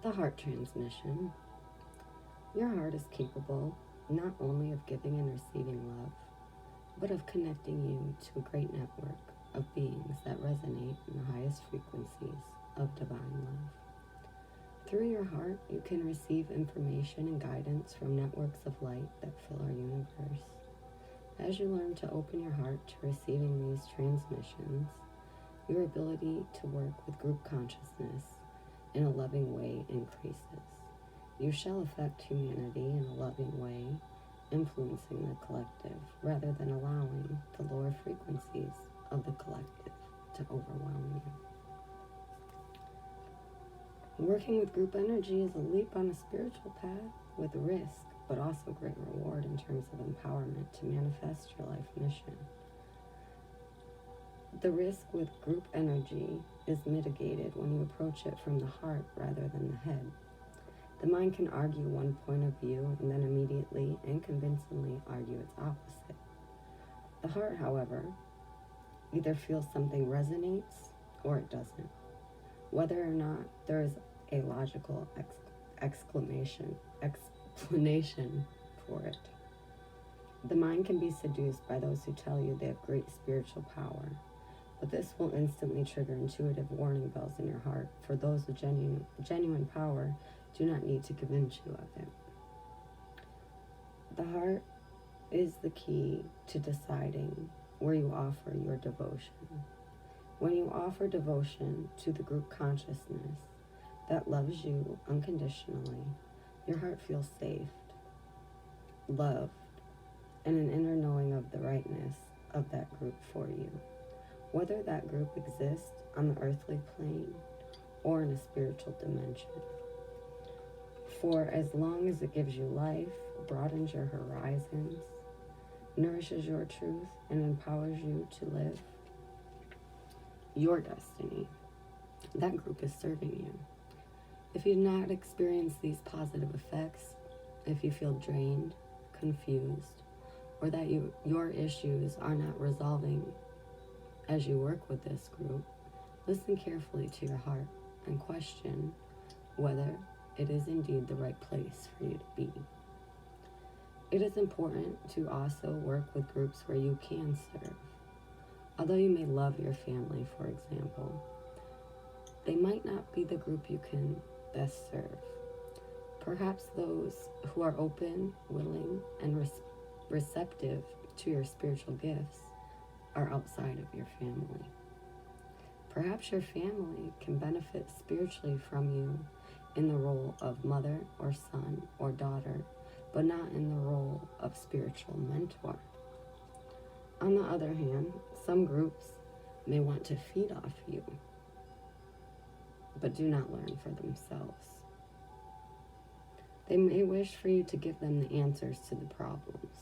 The heart transmission. Your heart is capable not only of giving and receiving love, but of connecting you to a great network of beings that resonate in the highest frequencies of divine love. Through your heart, you can receive information and guidance from networks of light that fill our universe. As you learn to open your heart to receiving these transmissions, your ability to work with group consciousness in a loving way increases. You shall affect humanity in a loving way, influencing the collective rather than allowing the lower frequencies of the collective to overwhelm you. Working with group energy is a leap on a spiritual path with risk, but also great reward in terms of empowerment to manifest your life mission. The risk with group energy is mitigated when you approach it from the heart rather than the head. The mind can argue one point of view and then immediately and convincingly argue its opposite. The heart, however, either feels something resonates or it doesn't. Whether or not there is a logical explanation for it. The mind can be seduced by those who tell you they have great spiritual power, but this will instantly trigger intuitive warning bells in your heart, for those with genuine power do not need to convince you of it. The heart is the key to deciding where you offer your devotion. When you offer devotion to the group consciousness that loves you unconditionally, your heart feels safe, loved, and an inner knowing of the rightness of that group for you, whether that group exists on the earthly plane or in a spiritual dimension. For as long as it gives you life, broadens your horizons, nourishes your truth, and empowers you to live your destiny, that group is serving you. If you do not experience these positive effects, if you feel drained, confused, or that your issues are not resolving as you work with this group, listen carefully to your heart and question whether it is indeed the right place for you to be. It is important to also work with groups where you can serve. Although you may love your family, for example, they might not be the group you can best serve. Perhaps those who are open, willing, and receptive to your spiritual gifts are outside of your family. Perhaps your family can benefit spiritually from you in the role of mother or son or daughter, but not in the role of spiritual mentor. On the other hand, some groups may want to feed off you, but do not learn for themselves. They may wish for you to give them the answers to the problems.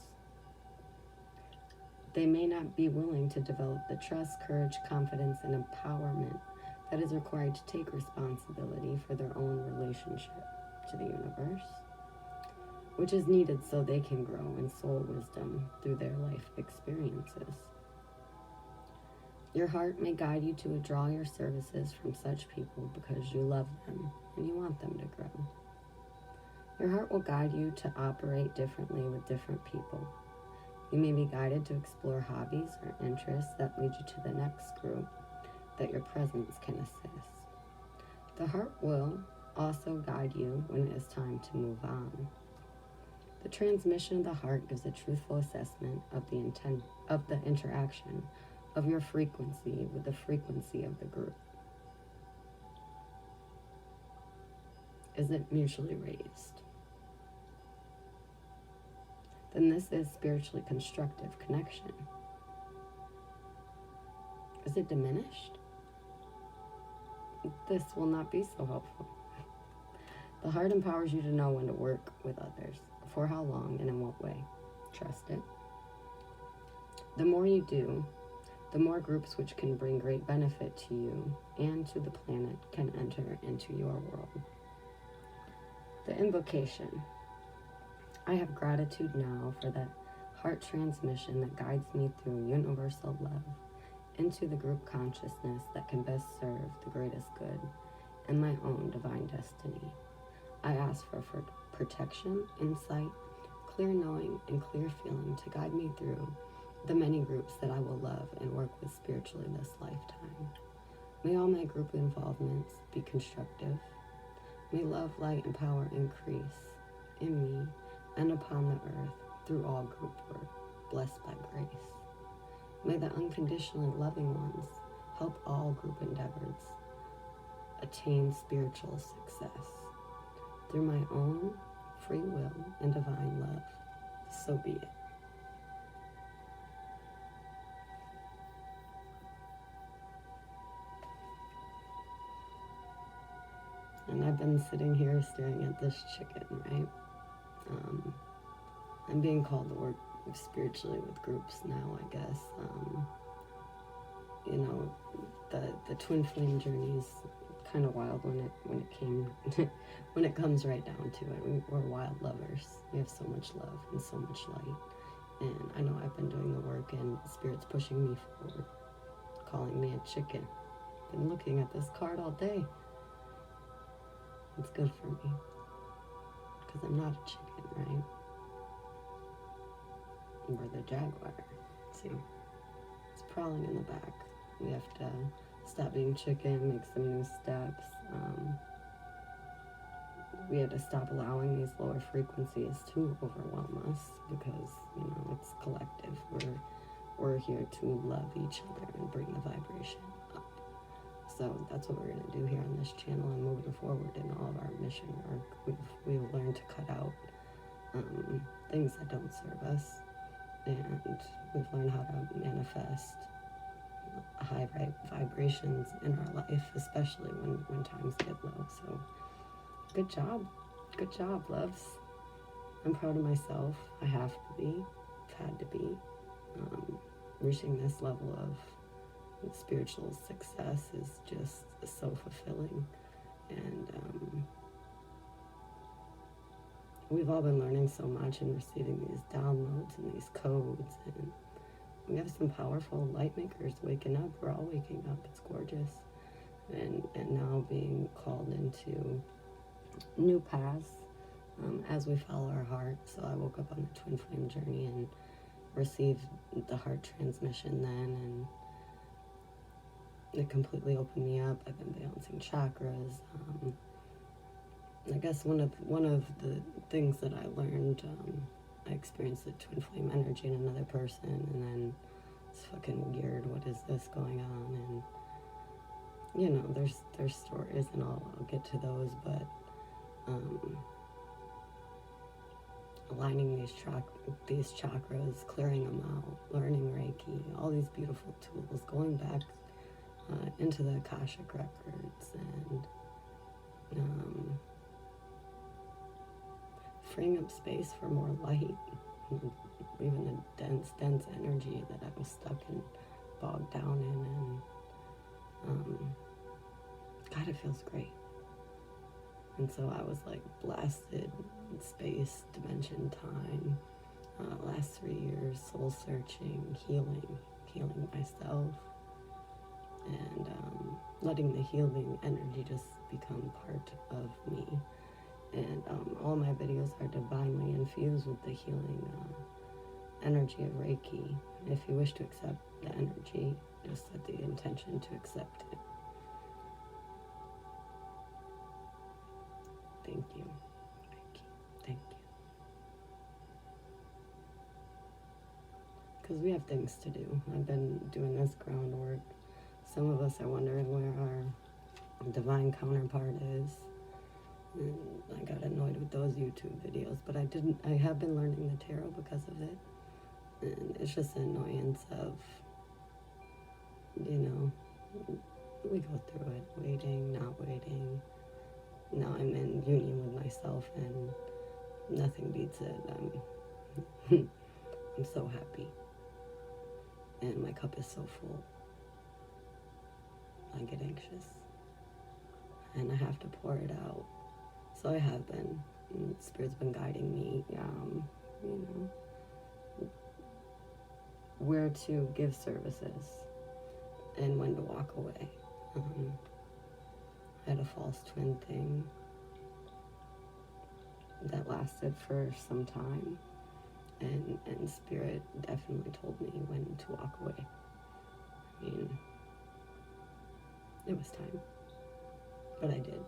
They may not be willing to develop the trust, courage, confidence, and empowerment that is required to take responsibility for their own relationship to the universe, which is needed so they can grow in soul wisdom through their life experiences. Your heart may guide you to withdraw your services from such people because you love them and you want them to grow. Your heart will guide you to operate differently with different people. You may be guided to explore hobbies or interests that lead you to the next group that your presence can assist. The heart will also guide you when it is time to move on. The transmission of the heart gives a truthful assessment of the intent of the interaction of your frequency with the frequency of the group. Is it mutually raised? Then this is spiritually constructive connection. Is it diminished? This will not be so helpful. The heart empowers you to know when to work with others, for how long and in what way. Trust it. The more you do, the more groups which can bring great benefit to you and to the planet can enter into your world. The invocation. I have gratitude now for that heart transmission that guides me through universal love into the group consciousness that can best serve the greatest good and my own divine destiny. I ask for protection, insight, clear knowing, and clear feeling to guide me through the many groups that I will love and work with spiritually this lifetime. May all my group involvements be constructive. May love, light, and power increase in me and upon the earth through all group work, blessed by grace. May the unconditionally loving ones help all group endeavors attain spiritual success through my own free will and divine love. So be it. And I've been sitting here staring at this chicken, right? I'm being called to work spiritually with groups now, I guess. You know, the twin flame journey is kind of wild when it comes right down to it. We're wild lovers. We have so much love and so much light. And I know I've been doing the work, and Spirit's pushing me forward, calling me a chicken. Been looking at this card all day. It's good for me, because I'm not a chicken, right? We're the jaguar. See, it's prowling in the back. We have to stop being chicken, make some new steps. We had to stop allowing these lower frequencies to overwhelm us, because, you know, it's collective. We're here to love each other and bring the vibration up. So that's what we're going to do here on this channel and moving forward in all of our mission work. We've learned to cut out things that don't serve us, and we've learned how to manifest high vibrations in our life, especially when times get low. So good job, loves. I'm proud of myself. I have to be, I've had to be. Reaching this level of spiritual success is just so fulfilling. And we've all been learning so much and receiving these downloads and these codes, and we have some powerful light makers waking up. We're all waking up. It's gorgeous. And now being called into new paths as we follow our heart. So I woke up on the twin flame journey and received the heart transmission then, and it completely opened me up. I've been balancing chakras. I guess one of the things that I learned, I experienced the twin flame energy in another person, and then it's fucking weird. What is this going on? And you know, there's stories, and I'll get to those, but aligning these chakras, clearing them out, learning Reiki, all these beautiful tools, going back into the Akashic records, and freeing up space for more light, even the dense energy that I was stuck and bogged down in, and God, it feels great. And so I was like blasted in space, dimension, time, last 3 years, soul searching, healing myself, and letting the healing energy just become part of me. And all my videos are divinely infused with the healing energy of Reiki. If you wish to accept the energy, just set the intention to accept it. Thank you, Reiki. Thank you. Because we have things to do. I've been doing this groundwork. Some of us are wondering where our divine counterpart is. And I got annoyed with those YouTube videos, but I have been learning the tarot because of it. And it's just an annoyance of, you know, we go through it, waiting, not waiting. Now I'm in union with myself, and nothing beats it. I'm so happy. And my cup is so full. I get anxious. And I have to pour it out. So I have been. And Spirit's been guiding me, you know, where to give services and when to walk away. I had a false twin thing that lasted for some time. And Spirit definitely told me when to walk away. I mean, it was time. But I did,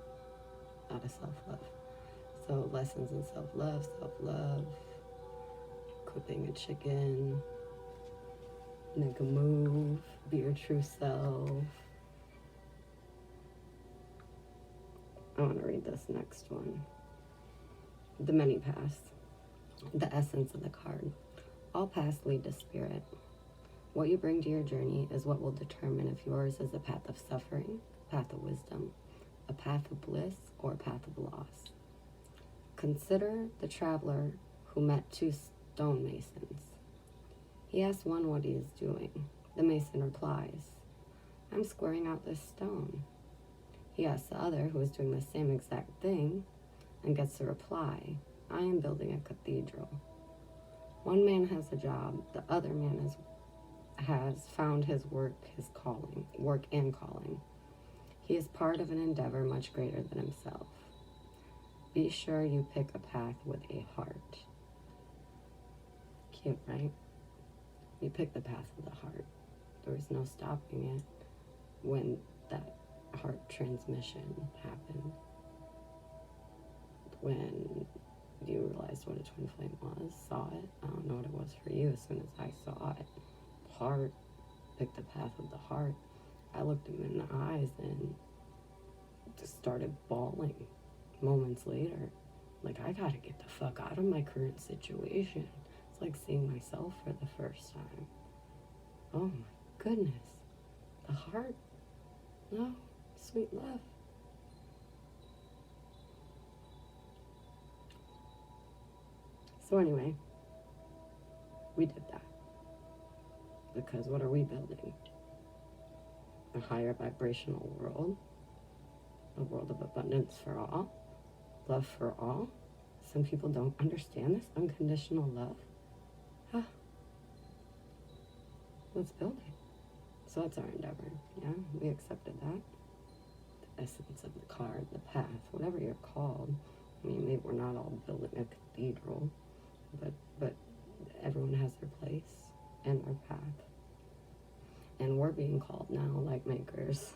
out of self-love. So lessons in self-love, quit being a chicken, make a move, be your true self. I want to read this next one. The many paths. The essence of the card. All paths lead to spirit. What you bring to your journey is what will determine if yours is a path of suffering, a path of wisdom, a path of bliss, or a path of loss. Consider the traveler who met two stonemasons. He asks one what he is doing. The mason replies, I'm squaring out this stone. He asks the other, who is doing the same exact thing, and gets the reply, I am building a cathedral. One man has a job, the other man has found his work and calling. He is part of an endeavor much greater than himself. Be sure you pick a path with a heart. Cute, right? You pick the path of the heart. There was no stopping it when that heart transmission happened. When you realized what a twin flame was, saw it. I don't know what it was for you as soon as I saw it. Heart, pick the path of the heart. I looked him in the eyes and just started bawling moments later. Like, I gotta get the fuck out of my current situation. It's like seeing myself for the first time. Oh my goodness. The heart. No, sweet love. So anyway, we did that. Because what are we building? A higher vibrational world. A world of abundance for all. Love for all. Some people don't understand this unconditional love. Huh. Let's build it. So that's our endeavor. Yeah, we accepted that. The essence of the card, the path, whatever you're called. I mean, maybe we're not all building a cathedral, but everyone has their place and their path. And we're being called now, light makers,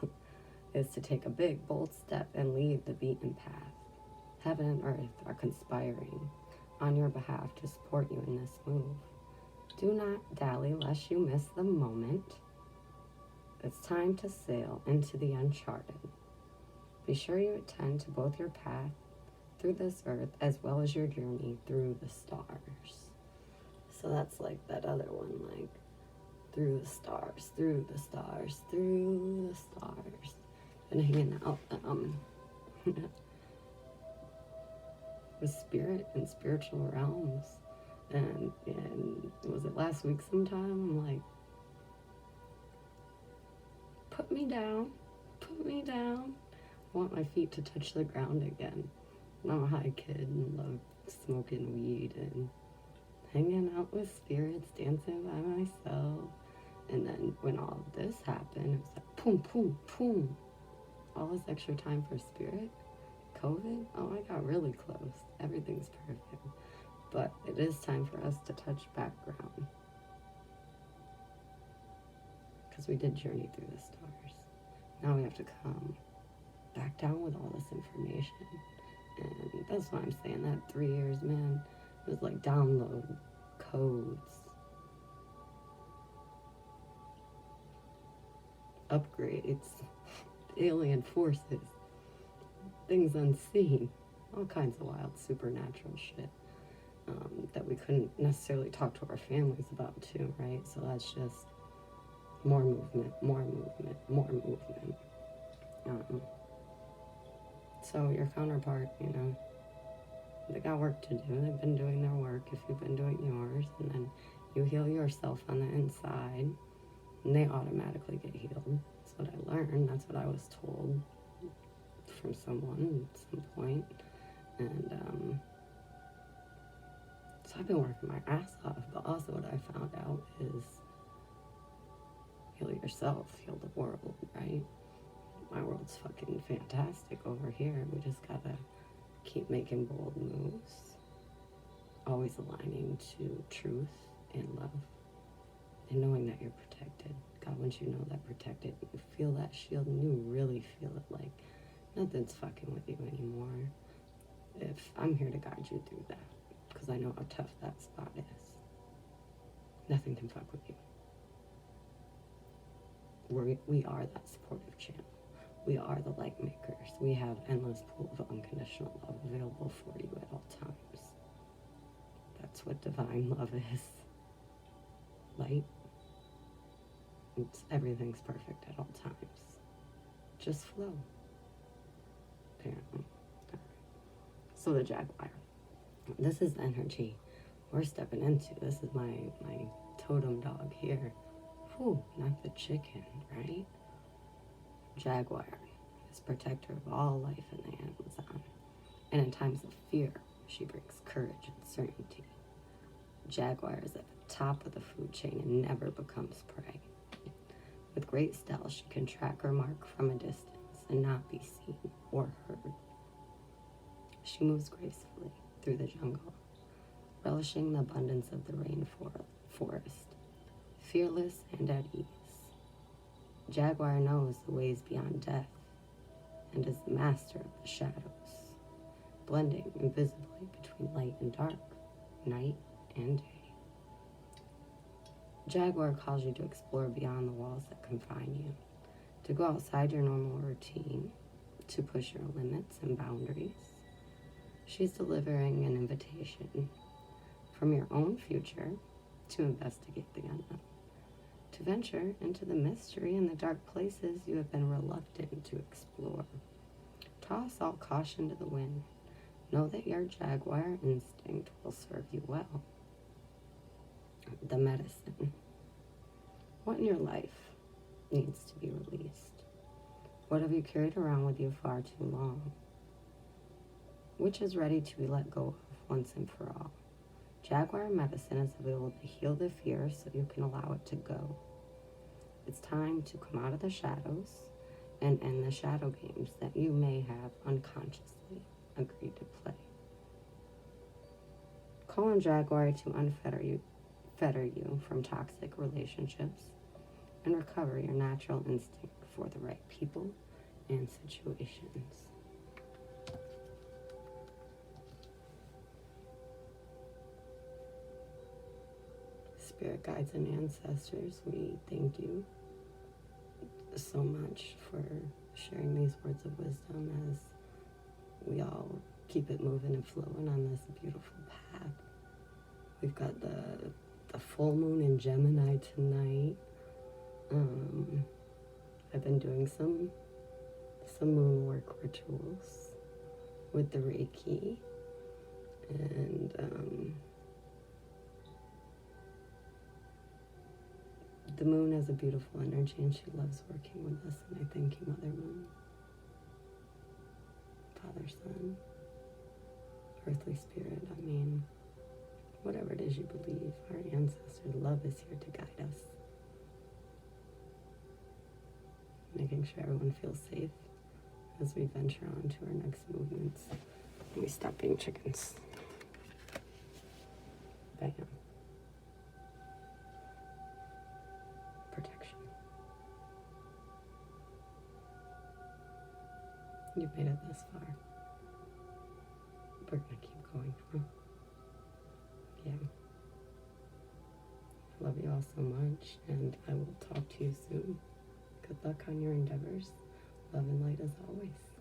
is to take a big, bold step and leave the beaten path. Heaven and earth are conspiring on your behalf to support you in this move. Do not dally lest you miss the moment. It's time to sail into the uncharted. Be sure you attend to both your path through this earth as well as your journey through the stars. So that's like that other one, like through the stars, through the stars, through the stars. Been hanging out with spirit and spiritual realms. And was it last week sometime? I'm like, put me down, put me down. I want my feet to touch the ground again. I'm a high kid and love smoking weed and hanging out with spirits, dancing by myself. And then when all of this happened, it was like, boom, boom, boom. All this extra time for spirit, COVID, oh, I got really close. Everything's perfect. But it is time for us to touch background. Because we did journey through the stars. Now we have to come back down with all this information. And that's why I'm saying that 3 years, man, it was like download codes, upgrades, alien forces, things unseen, all kinds of wild supernatural shit that we couldn't necessarily talk to our families about too, right? So that's just more movement, more movement, more movement. So your counterpart, you know, they got work to do. They've been doing their work if you've been doing yours. And then you heal yourself on the inside. And they automatically get healed. That's what I learned. That's what I was told from someone at some point. And so I've been working my ass off. But also what I found out is heal yourself, heal the world, right? My world's fucking fantastic over here. We just gotta keep making bold moves always aligning to truth and love, and knowing that you're protected. God wants you to know that protected. You feel that shield, and you really feel it, like nothing's fucking with you anymore. If I'm here to guide you through that, because I know how tough that spot is. Nothing can fuck with you. We are that supportive channel. We are the light makers. We have endless pool of unconditional love available for you at all times. That's what divine love is. Light. Everything's perfect at all times. Just flow. Apparently. All right. So the Jaguar. This is the energy we're stepping into. This is my totem dog here. Whew, not the chicken, right? Jaguar is protector of all life in the Amazon. And in times of fear, she brings courage and certainty. Jaguar is at the top of the food chain and never becomes prey. With great stealth, she can track her mark from a distance and not be seen or heard. She moves gracefully through the jungle, relishing the abundance of the rainforest, fearless and at ease. Jaguar knows the ways beyond death and is the master of the shadows, blending invisibly between light and dark, night and day. Jaguar calls you to explore beyond the walls that confine you, to go outside your normal routine, to push your limits and boundaries. She's delivering an invitation from your own future to investigate the unknown, to venture into the mystery and the dark places you have been reluctant to explore. Toss all caution to the wind. Know that your Jaguar instinct will serve you well. The medicine. What in your life needs to be released? What have you carried around with you far too long? Which is ready to be let go of once and for all? Jaguar medicine is available to heal the fear so you can allow it to go. It's time to come out of the shadows and end the shadow games that you may have unconsciously agreed to play. Call on Jaguar to unfetter you from toxic relationships and recover your natural instinct for the right people and situations. Spirit guides and ancestors, we thank you so much for sharing these words of wisdom as we all keep it moving and flowing on this beautiful path. We've got the full moon in Gemini tonight. I've been doing some moon work rituals with the Reiki, and the moon has a beautiful energy and she loves working with us, and I thank you, Mother Moon, Father Sun, Earthly Spirit. I mean, whatever it is you believe, our ancestors' love is here to guide us. Making sure everyone feels safe as we venture on to our next movements. And we stop being chickens. Bam. Protection. You've made it this far. We're gonna keep going, huh? Yeah. I love you all so much, and I will talk to you soon. Good luck on your endeavors. Love and light as always.